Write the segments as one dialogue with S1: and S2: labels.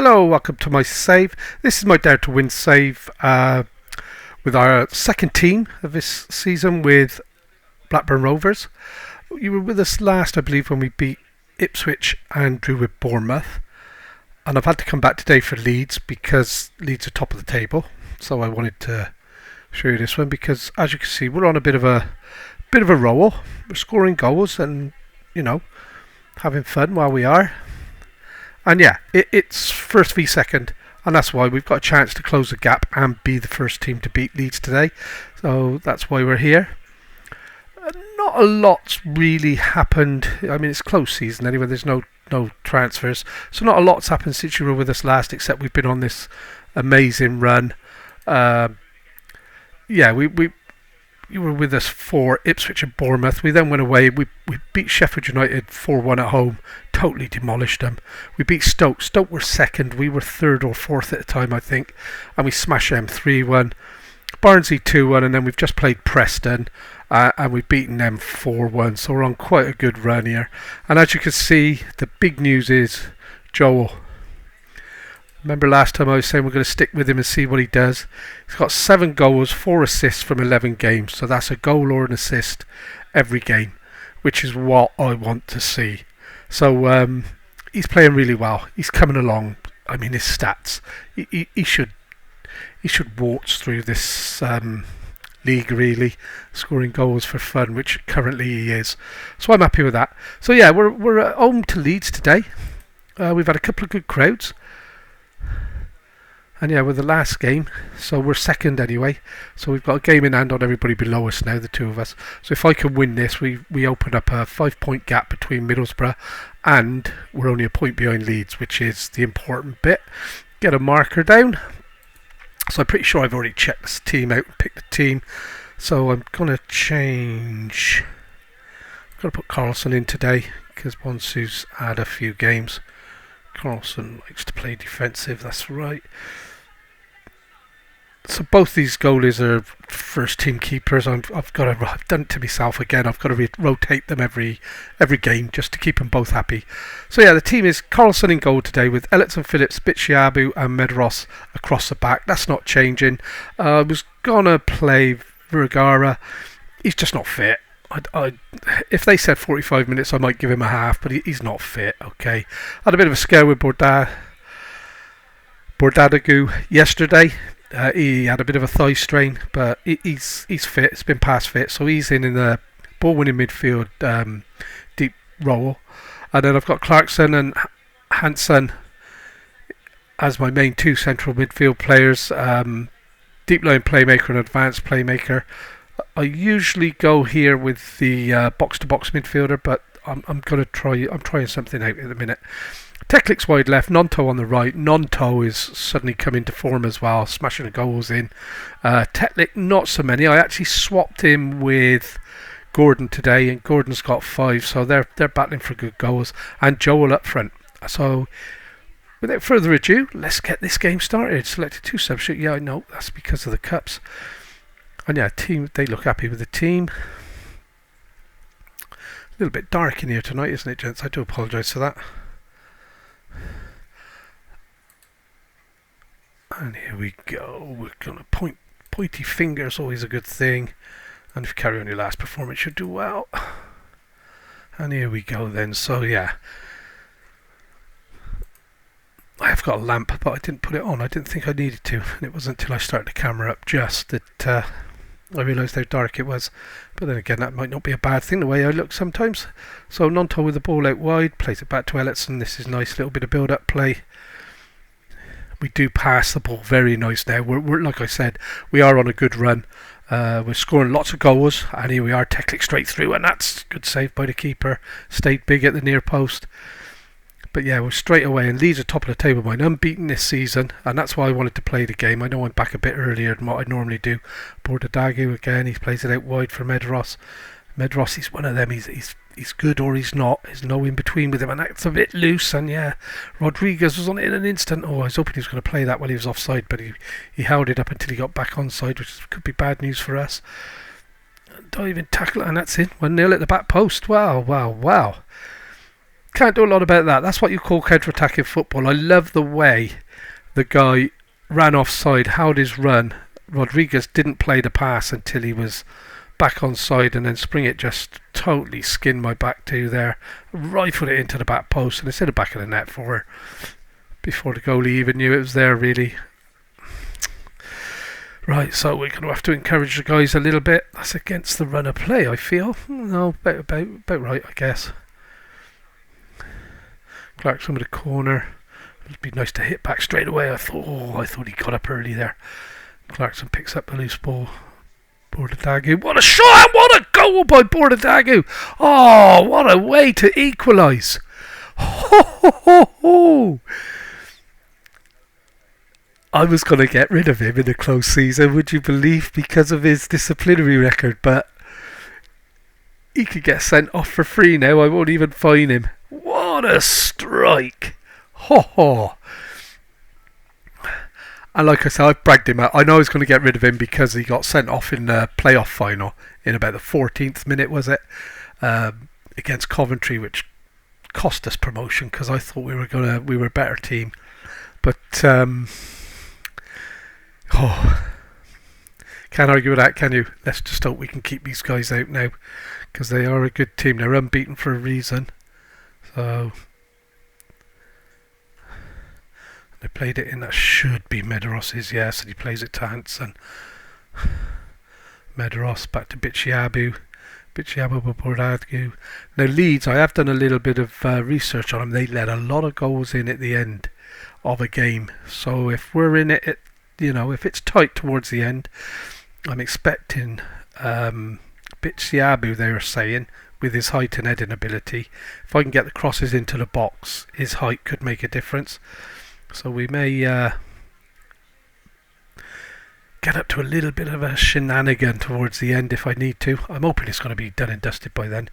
S1: Hello, welcome to my save. This is my Dare to Win save with our second team of this season with Blackburn Rovers. You were with us last, I believe, when we beat Ipswich and drew with Bournemouth. And I've had to come back today for Leeds because Leeds are top of the table. So I wanted to show you this one because, as you can see, we're on a bit of a roll. We're scoring goals and, having fun while we are. And yeah, it's first v second, and that's why we've got a chance to close the gap and be the first team to beat Leeds today. So that's why we're here. Not a lot's really happened. I mean, it's close season anyway. There's no transfers, so not a lot's happened since you were with us last, except we've been on this amazing run. You were with us for Ipswich and Bournemouth. We then went away. We beat Sheffield United 4-1 at home. Totally demolished them. We beat Stoke. Stoke were second. We were third or fourth at the time, I think. And we smashed them 3-1. Barnsley 2-1. And then we've just played Preston. And we've beaten them 4-1. So we're on quite a good run here. And as you can see, the big news is Joel. Remember last time I was saying we're going to stick with him and see what he does. He's got 7 goals, 4 assists from 11 games. So that's a goal or an assist every game, which is what I want to see. So he's playing really well. He's coming along. I mean, his stats. He should waltz through this league, really, scoring goals for fun, which currently he is. So I'm happy with that. So yeah, we're at home to Leeds today. We've had a couple of good crowds. And yeah, we're the last game, so we're second anyway. So we've got a game in hand on everybody below us now, the two of us. So if I can win this, we open up a 5-point gap between Middlesbrough, and we're only a point behind Leeds, which is the important bit. Get a marker down. So I'm pretty sure I've already checked this team out and picked the team. So I'm going to change. I'm going to put Carlson in today because Bonsu's had a few games. Carlson likes to play defensive, that's right. So both these goalies are first team keepers. I've done it to myself again. I've got to rotate them every game just to keep them both happy. So yeah, the team is Carlson in goal today with Elliotson, Phillips, Bitshiabu and Medros across the back. That's not changing. I was gonna play Vergara. He's just not fit. If they said 45 minutes, I might give him a half, but he's not fit. Okay, I had a bit of a scare with Bordadagu yesterday. He had a bit of a thigh strain, but he's fit. It's been past fit, so he's in the ball-winning midfield deep role. And then I've got Clarkson and Hansen as my main 2 central midfield players. Deep line playmaker and advanced playmaker. I usually go here with the box-to-box midfielder, but I'm trying something out at the minute. Tekliks wide left, Nonto on the right. Nonto is suddenly come into form as well, smashing the goals in. Teklik, not so many. I actually swapped him with Gordon today, and Gordon's got 5, so they're battling for good goals. And Joel up front. So without further ado, let's get this game started. Selected 2 substitute. Yeah, I know that's because of the cups. And yeah, team, they look happy with the team. A little bit dark in here tonight, isn't it, gents? I do apologise for that. And here we go. We're gonna pointy fingers, always a good thing. And if you carry on your last performance, you'll do well. And here we go then. So yeah, I have got a lamp, but I didn't put it on. I didn't think I needed to, and it wasn't until I started the camera up just that I realised how dark it was. But then again, that might not be a bad thing, the way I look sometimes. So Nonto with the ball out wide, plays it back to Elliotson. This is nice, little bit of build-up play. We do pass the ball very nice now. We're like I said, we are on a good run. We're scoring lots of goals, and here we are, tackling straight through, and that's good save by the keeper. Stayed big at the near post. But yeah, we're straight away, and Leeds are top of the table by unbeaten this season, and that's why I wanted to play the game. I know I'm back a bit earlier than what I normally do. Bordadagu again, he plays it out wide for Medros. Medros, he's one of them. He's good or he's not. There's no in between with him, and that's a bit loose. And yeah, Rodriguez was on it in an instant. Oh, I was hoping he was going to play that while he was offside, but he held it up until he got back onside, which could be bad news for us. Diving tackle, and that's it. 1-0 at the back post. Wow. can't do a lot about that. That's what you call counter-attacking football. I love the way the guy ran offside, held his run. Rodriguez didn't play the pass until he was back on side, and then Springett just totally skinned my back two there, rifled it into the back post, and it's in the back of the net for her before the goalie even knew it was there, really. Right, so we're going to have to encourage the guys a little bit. That's against the run of play, I feel. No, about right, I guess. Clarkson with a corner. It'd be nice to hit back straight away. I thought he got up early there. Clarkson picks up the loose ball. Bordadagu. What a shot! What a goal by Bordadagu! Oh, what a way to equalise! Ho, ho, ho, ho. I was going to get rid of him in a close season, would you believe, because of his disciplinary record, but he could get sent off for free now. I won't even fine him. What a strike! Ho ho! And like I said, I've bragged him out. I know I was going to get rid of him because he got sent off in the playoff final in about the 14th minute, was it? Against Coventry, which cost us promotion because I thought we were a better team. But can't argue with that, can you? Let's just hope we can keep these guys out now because they are a good team. They're unbeaten for a reason. So they played it in, that should be Medoros's, yes, and he plays it to Hansen. Medoros back to Bichiabu Bordadagu. Now Leeds, I have done a little bit of research on them. They let a lot of goals in at the end of a game. So if we're in it, if it's tight towards the end, I'm expecting Bichiabu, they were saying, with his height and heading ability, if I can get the crosses into the box, his height could make a difference. So we may get up to a little bit of a shenanigan towards the end if I need to. I'm hoping it's going to be done and dusted by then.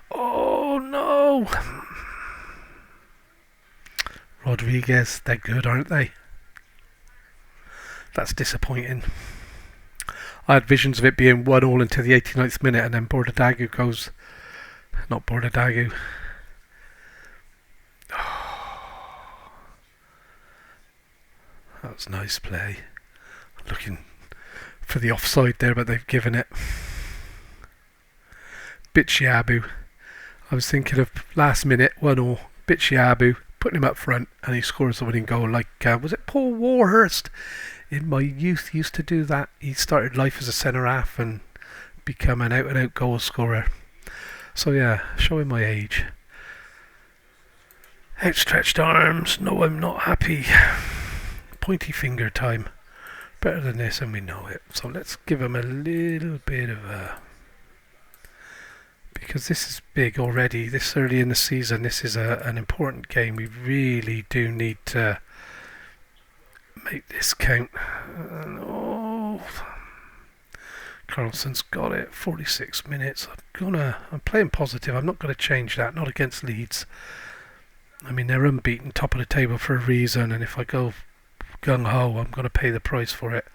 S1: Oh no! Rodriguez, they're good, aren't they? That's disappointing. I had visions of it being 1-1 until the 89th minute, and then Bordadagu goes... Not Bordadagu. That was nice play. Looking for the offside there, but they've given it. Bichiabu. I was thinking of last minute, 1-1. Bichiabu, putting him up front, and he scores the winning goal. Like, was it Paul Warhurst? In my youth, used to do that. He started life as a centre half and become an out-and-out goal scorer. So yeah, showing my age. Outstretched arms. No, I'm not happy. Pointy finger time. Better than this, and we know it. So let's give him a little bit of a... Because this is big already. This early in the season, this is an important game. We really do need to make this count. Carlson's got it. 46 minutes. I'm playing positive. I'm not going to change that. Not against Leeds. I mean, they're unbeaten, top of the table for a reason, and if I go gung-ho, I'm going to pay the price for it.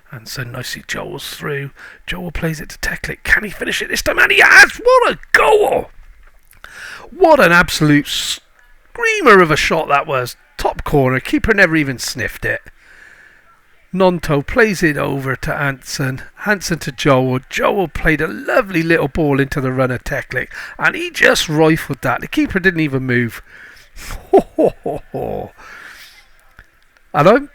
S1: And so I see Joel's through. Joel plays it to Teklik. Can he finish it this time? And he has! What a goal! What an absolute screamer of a shot that was. Top corner. Keeper never even sniffed it. Nonto plays it over to Hansen. Hansen to Joel. Joel played a lovely little ball into the runner Teklik. And he just rifled that. The keeper didn't even move. Ho, ho, ho, ho. And I'm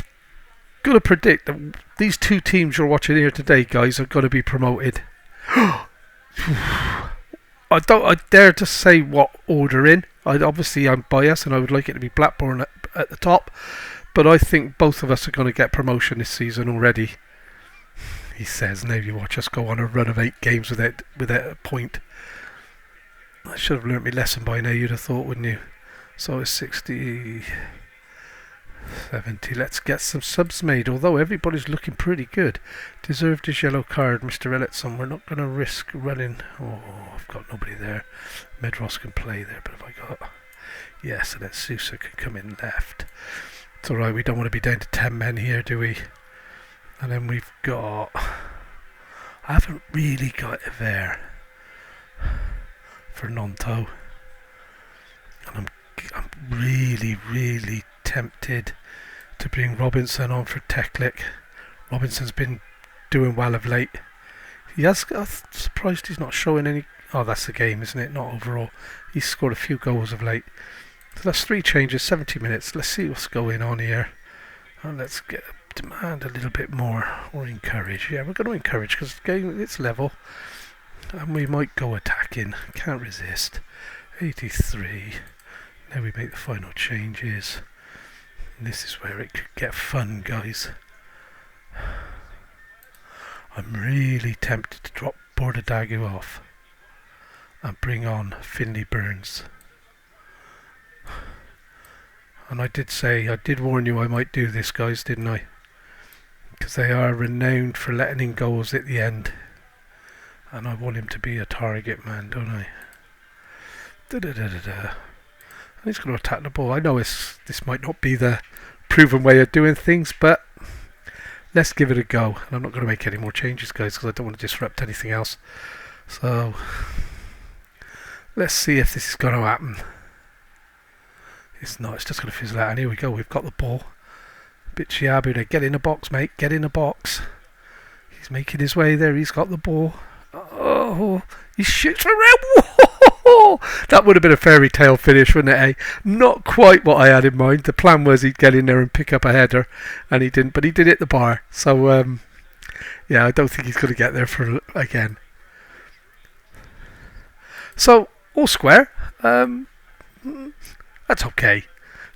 S1: going to predict that these two teams you're watching here today, guys, are going to be promoted. I dare to say what order in. Obviously, I'm biased and I would like it to be Blackburn at the top. But I think both of us are going to get promotion this season already. He says, now you watch us go on a run of 8 games without a point. I should have learnt my lesson by now, you'd have thought, wouldn't you? So it's 60... 70. Let's get some subs made, although everybody's looking pretty good. Deserved his yellow card, Mr. Ellison. We're not going to risk running. Oh, I've got nobody there. Medros can play there, but have I got... Yes, and then Sousa can come in left. It's alright, we don't want to be down to 10 men here, do we? And then we've got... I haven't really got it there. for non-toe. And I'm really, really tempted to bring Robinson on for Teklik. Robinson's been doing well of late. I'm surprised he's not showing any. Oh, that's the game, isn't it? Not overall. He's scored a few goals of late. So that's 3 changes, 70 minutes. Let's see what's going on here. And let's demand a little bit more, or encourage. Yeah, we're going to encourage because the game, it's level. And we might go attacking. Can't resist. 83. Now we make the final changes. And this is where it could get fun, guys. I'm really tempted to drop Bordadagu off and bring on Finley Burns. And I did warn you I might do this, guys, didn't I? Because they are renowned for letting in goals at the end. And I want him to be a target man, don't I? And he's going to attack the ball. I know this might not be the proven way of doing things, but let's give it a go. And I'm not going to make any more changes, guys, because I don't want to disrupt anything else. So let's see if this is going to happen. It's not. It's just going to fizzle out. And here we go. We've got the ball. Bichiabu, get in the box, mate. Get in the box. He's making his way there. He's got the ball. Oh, he shoots around. Whoa! That would have been a fairy tale finish, wouldn't it, eh? Not quite what I had in mind. The plan was he'd get in there and pick up a header, and he didn't. But he did hit the bar. So, yeah, I don't think he's going to get there for again. So, all square. That's okay.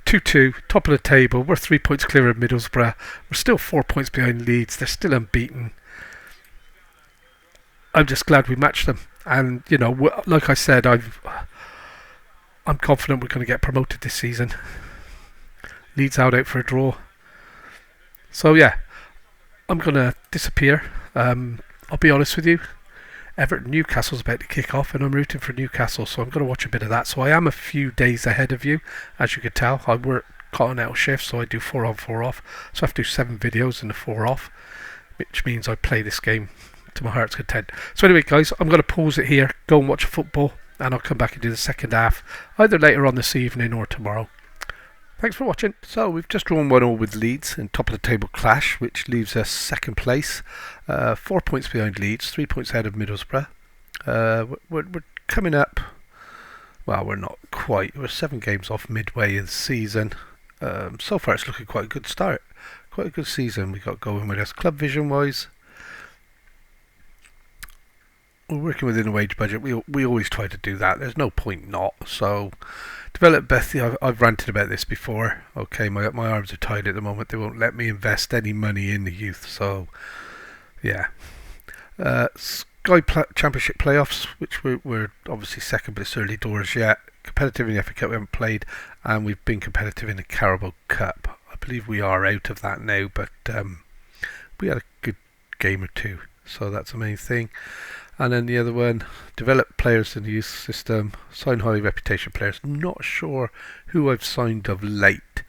S1: 2-2, top of the table. We're 3 points clear of Middlesbrough. We're still 4 points behind Leeds. They're still unbeaten. I'm just glad we matched them. And, you know, like I said, I'm confident we're going to get promoted this season. Leeds out for a draw. So, yeah, I'm going to disappear. I'll be honest with you. Everton Newcastle's about to kick off, and I'm rooting for Newcastle, so I'm going to watch a bit of that. So I am a few days ahead of you, as you could tell. I work continental shifts, so I do 4 on, 4 off. So I have to do 7 videos in the 4 off, which means I play this game to my heart's content. So anyway, guys, I'm going to pause it here, go and watch football, and I'll come back and do the second half, either later on this evening or tomorrow. Thanks for watching. So we've just drawn 1-1 with Leeds in top of the table clash, which leaves us second place, 4 points behind Leeds, 3 points ahead of Middlesbrough. We're coming up. Well, we're not quite. We're 7 games off midway in the season. So far, it's looking quite a good start. Quite a good season we got going with us. Club vision wise, we're working within a wage budget. We always try to do that. There's no point not. So. Develop Bethy, I've ranted about this before. Okay, my arms are tied at the moment. They won't let me invest any money in the youth. So, yeah. Sky Championship playoffs, which we're obviously second, but it's early doors yet. Competitive in the FA Cup, we haven't played, and we've been competitive in the Carabao Cup. I believe we are out of that now, but we had a good game or two, so that's the main thing. And then the other one, develop players in the youth system, sign high reputation players. Not sure who I've signed of late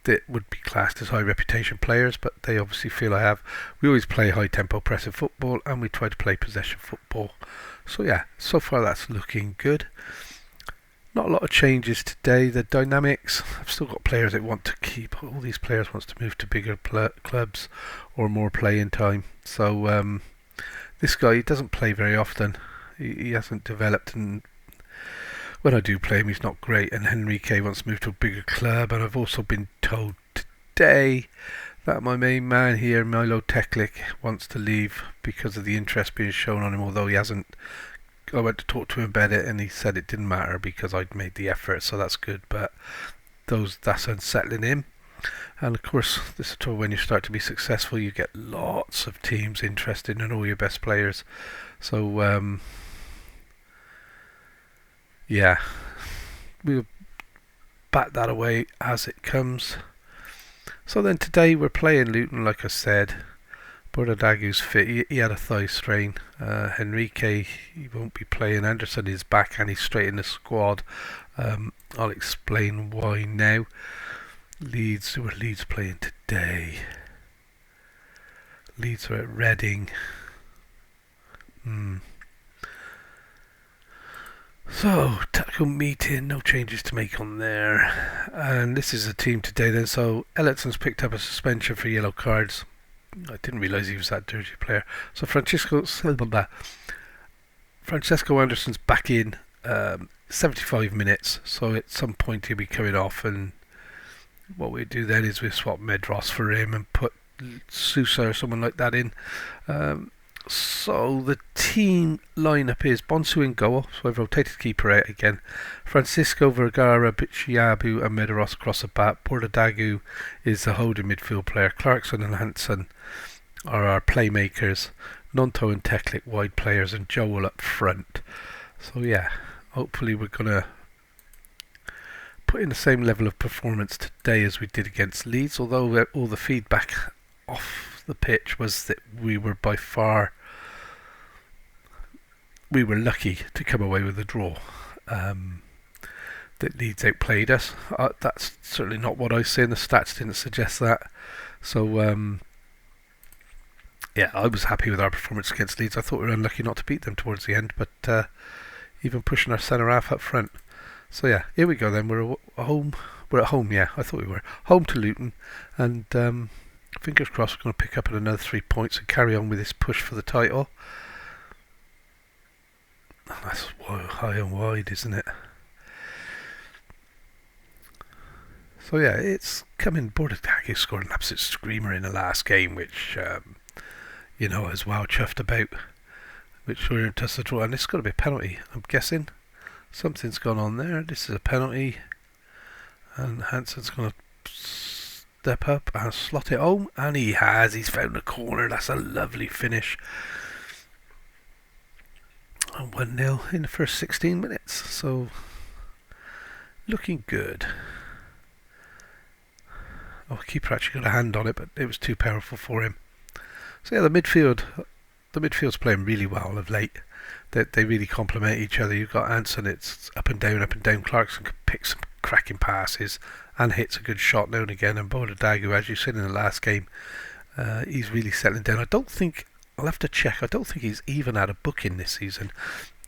S1: that would be classed as high reputation players, but they obviously feel I have. We always play high tempo pressing football, and we try to play possession football. So yeah, so far that's looking good. Not a lot of changes today. The dynamics, I've still got players that want to keep. All these players wants to move to bigger clubs or more playing time. So this guy, he doesn't play very often. He hasn't developed, and when I do play him, he's not great. And Henrique wants to move to a bigger club, and I've also been told today that my main man here, Milo Teklik, wants to leave because of the interest being shown on him, although he hasn't. I went to talk to him about it, and he said it didn't matter because I'd made the effort, so that's good. But that's unsettling him. And of course, this is when you start to be successful, you get lots of teams interested in all your best players. So yeah, we'll bat that away as it comes. So then today we're playing Luton, like I said. Bordadagu's fit. He had a thigh strain. Henrique, he won't be playing. Anderson is back and he's straight in the squad. I'll explain why now. Leeds, who are Leeds playing today? Leeds are at Reading. So, tactical meeting, no changes to make on there. And this is a team today then. So, Ellison's picked up a suspension for yellow cards. I didn't realise he was that dirty player. So, Francesco Anderson's back in 75 minutes. So, at some point he'll be coming off. And what we do then is we swap Medros for him and put Sousa or someone like that in. So the team lineup is Bonsu in goal, so I've rotated keeper out again. Francisco Vergara, Bichiabu and Medeiros across the back. Bordadagu is the holding midfield player. Clarkson and Hansen are our playmakers. Nonto and Teklik wide players and Joel up front. So yeah, hopefully we're going to put in the same level of performance today as we did against Leeds, although all the feedback off the pitch was that we were lucky to come away with a draw. That Leeds outplayed us. That's certainly not what I say, and the stats didn't suggest that. So yeah, I was happy with our performance against Leeds. I thought we were unlucky not to beat them towards the end, but even pushing our centre half up front. So yeah, here we go then. We're at home. Yeah, I thought we were home to Luton, and fingers crossed we're going to pick up another 3 points and carry on with this push for the title. That's high and wide, isn't it? So yeah, it's coming. Bordadagu scored an absolute screamer in the last game, which I was well chuffed about. Which we're in touch to draw, and it's got to be a penalty. I'm guessing something's gone on there. This is a penalty, and Hansen's going to step up and slot it home, and he has. He's found the corner. That's a lovely finish. 1-0 in the first 16 minutes, so looking good. Oh, the keeper actually got a hand on it, but it was too powerful for him. So yeah, the midfield's playing really well of late. They really complement each other. You've got Anson, it's up and down. Clarkson can pick some cracking passes and hits a good shot now and again. And Bordadagu, as you said in the last game, he's really settling down. I'll have to check. I don't think he's even had a booking this season.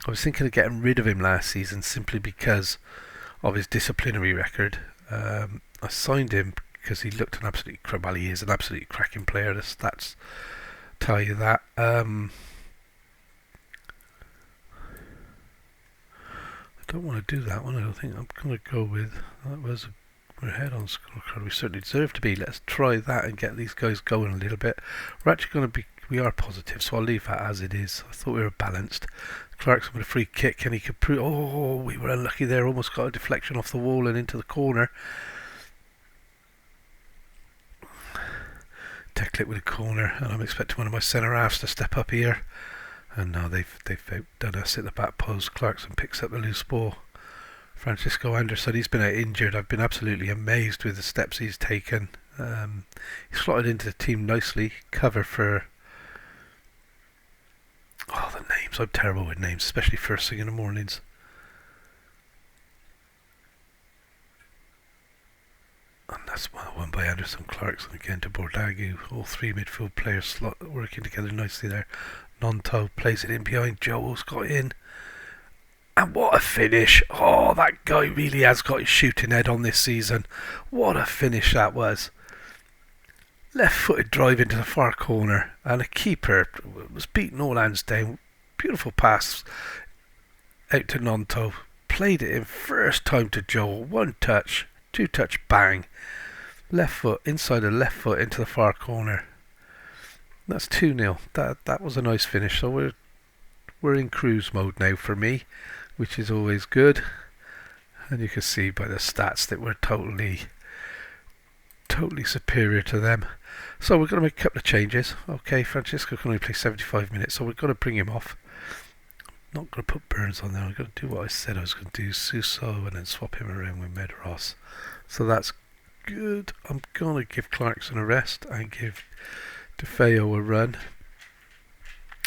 S1: I was thinking of getting rid of him last season simply because of his disciplinary record. I signed him because he looked an absolutely he is an absolutely cracking player. The stats tell you that. I don't want to do that one. I don't think I'm going to go with we're ahead on scorecard. We certainly deserve to be. Let's try that and get these guys going a little bit. We are positive, so I'll leave that as it is. I thought we were balanced. Clarkson with a free kick, and he could prove. Oh, we were unlucky there. Almost got a deflection off the wall and into the corner. Teklik with a corner, and I'm expecting one of my centre halves to step up here. And now they've outdone us at the back post. Clarkson picks up the loose ball. Francisco Anderson, he's been out injured. I've been absolutely amazed with the steps he's taken. He's slotted into the team nicely. Cover for... Oh, the names. I'm terrible with names, especially first thing in the mornings. And that's one by Anderson, Clarkson again to Bordadagu. All three midfield players working together nicely there. Nonto plays it in behind. Joel's got in. And what a finish. Oh, that guy really has got his shooting head on this season. What a finish that was. Left-footed drive into the far corner, and a keeper was beating all hands down. Beautiful pass out to Nonto. Played it in first time to Joel. One touch, two touch, bang. Left foot, inside the left foot into the far corner. That's 2-0. That was a nice finish. So we're in cruise mode now for me, which is always good. And you can see by the stats that we're totally superior to them. So we're going to make a couple of changes. Okay, Francisco can only play 75 minutes, so we're going to bring him off. I'm not going to put Burns on there. I'm going to do what I said I was going to do, Suso, and then swap him around with Medeiros. So that's good. I'm going to give Clarkson a rest and give DeFeo a run.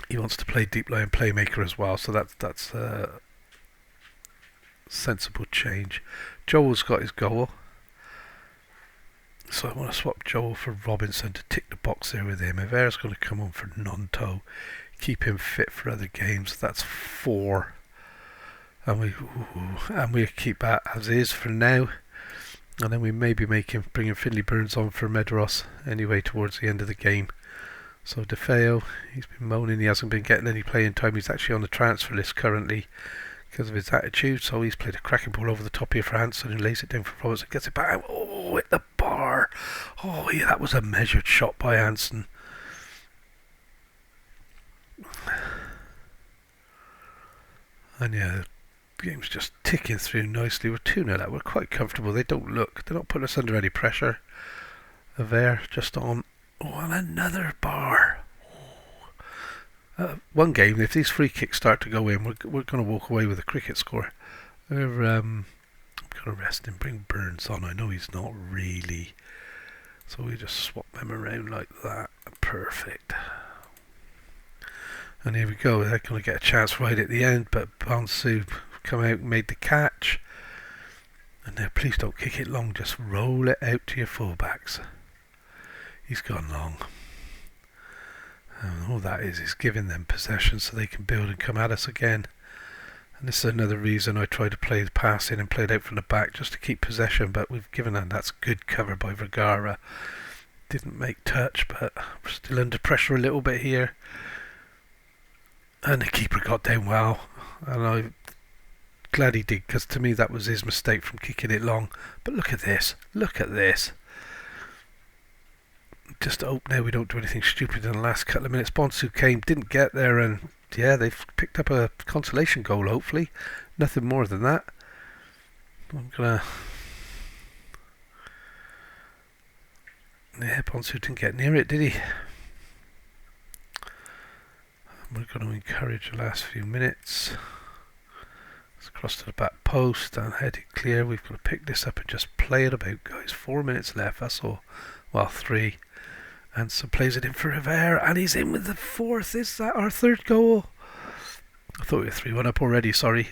S1: He wants to play deep line playmaker as well, so that's a sensible change. Joel's got his goal. So I want to swap Joel for Robinson to tick the box there with him. Evera's going to come on for Nonto, keep him fit for other games. That's 4. and we keep that as is for now. And then we maybe bringing Finley Burns on for Medros anyway towards the end of the game. So DeFeo, he's been moaning he hasn't been getting any playing time. He's actually on the transfer list currently because of his attitude. So he's played a cracking ball over the top here for Hansen, who lays it down for Roberts and gets it back. Oh, hit the bar. Oh, yeah, that was a measured shot by Hansen. And yeah, the game's just ticking through nicely. We're 2-0 out. We're quite comfortable. They're not putting us under any pressure. There, just on. Oh, and another bar. One game, if these free kicks start to go in, we're going to walk away with a cricket score. I'm going to rest and bring Burns on. I know he's not really. So we just swap them around like that. Perfect. And here we go. They're going to get a chance right at the end, but Bonsu come out and made the catch. And now please don't kick it long. Just roll it out to your fullbacks. He's gone long. And all that is giving them possession so they can build and come at us again. And this is another reason I try to play the pass in and play it out from the back just to keep possession. But we've given them that's good cover by Vergara. Didn't make touch, but we're still under pressure a little bit here. And the keeper got down well. And I'm glad he did, because to me that was his mistake from kicking it long. But look at this. Look at this. Just hope now we don't do anything stupid in the last couple of minutes. Bonsu came, didn't get there, and yeah, they've picked up a consolation goal, hopefully. Nothing more than that. I'm gonna... Yeah, Bonsu didn't get near it, did he? We're going to encourage the last few minutes. Let's cross to the back post and head it clear. We've got to pick this up and just play it about, guys. 4 minutes left, that's all. Well, 3. And so plays it in for Rivera, and he's in with the 4th. Is that our 3rd goal? I thought we were 3-1 up already, sorry.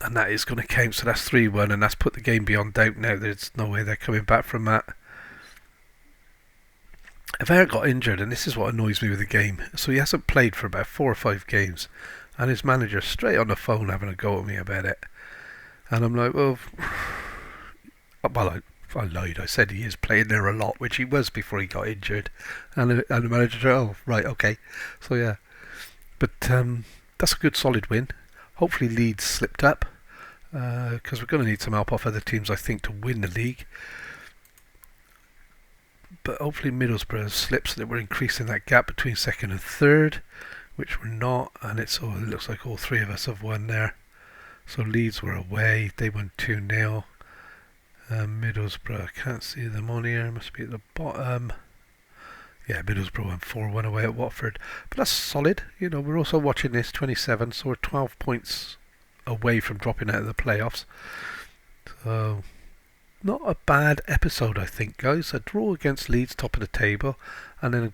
S1: And that is going to count, so that's 3-1, and that's put the game beyond doubt now. There's no way they're coming back from that. Rivera got injured, and this is what annoys me with the game. So he hasn't played for about 4 or 5 games, and his manager's straight on the phone having a go at me about it. And I'm like, well, I lied. I said he is playing there a lot, which he was before he got injured. And the manager said, oh, right, okay. So, yeah. But that's a good, solid win. Hopefully Leeds slipped up, because we're going to need some help off other teams, I think, to win the league. But hopefully Middlesbrough slips so that we're increasing that gap between 2nd and 3rd, which we're not. And it looks like all 3 of us have won there. So Leeds were away. They won 2-0. Middlesbrough, I can't see them on here, must be at the bottom. Yeah, Middlesbrough won 4-1 away at Watford, but that's solid. You know, we're also watching this 27, so we're 12 points away from dropping out of the playoffs. So not a bad episode, I think, guys. A draw against Leeds, top of the table, and then a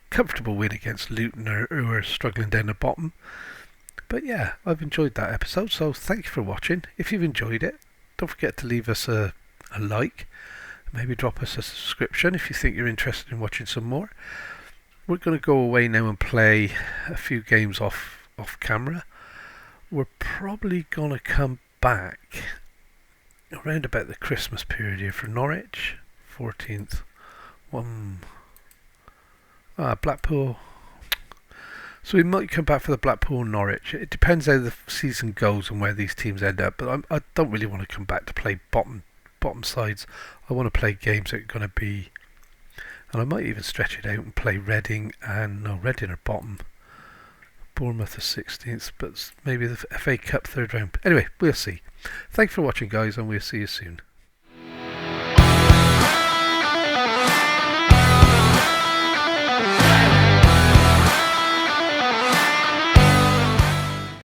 S1: comfortable win against Luton, who are struggling down the bottom. But yeah, I've enjoyed that episode, so thank you for watching. If you've enjoyed it, don't forget to leave us a like. Maybe drop us a subscription if you think you're interested in watching some more. We're going to go away now and play a few games off camera. We're probably going to come back around about the Christmas period here for Norwich. 14th. Blackpool. So we might come back for the Blackpool Norwich. It depends how the season goes and where these teams end up. But I don't really want to come back to play bottom sides. I want to play games that are going to be, and I might even stretch it out and play Reading are bottom. Bournemouth are 16th, but maybe the FA Cup 3rd round. Anyway, we'll see. Thanks for watching, guys, and we'll see you soon.